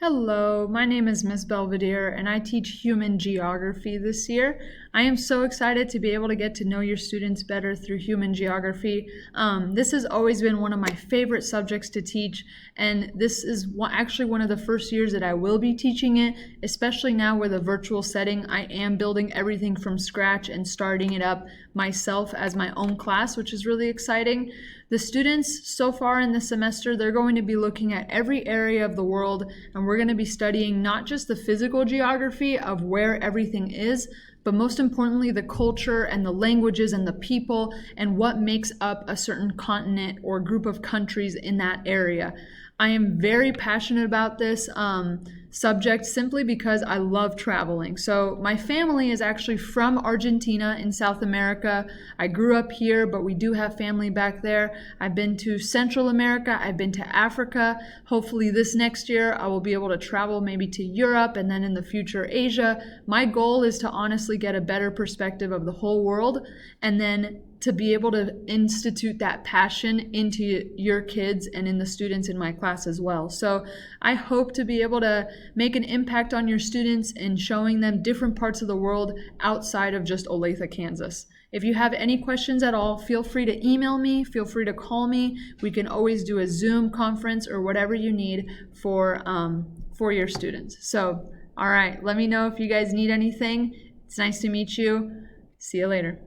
Hello, my name is Miss Belvedere and I teach human geography this year. I am so excited to be able to get to know your students better through human geography. This has always been one of my favorite subjects to teach, and this is actually one of the first years that I will be teaching it, especially now with a virtual setting. I am building everything from scratch and starting it up myself as my own class, which is really exciting. The students so far in the semester, they're going to be looking at every area of the world, and we're going to be studying not just the physical geography of where everything is, but most importantly, the culture and the languages and the people and what makes up a certain continent or group of countries in that area. I am very passionate about this subject simply because I love traveling. So my family is actually from Argentina in South America. I grew up here, but we do have family back there. I've been to Central America. I've been to Africa. Hopefully this next year I will be able to travel maybe to Europe and then in the future Asia. My goal is to honestly get a better perspective of the whole world and then to be able to institute that passion into your kids and in the students in my class as well. So I hope to be able to make an impact on your students in showing them different parts of the world outside of just Olathe, Kansas. If you have any questions at all, feel free to email me, feel free to call me. We can always do a Zoom conference or whatever you need for your students. So, all right, let me know if you guys need anything. It's nice to meet you. See you later.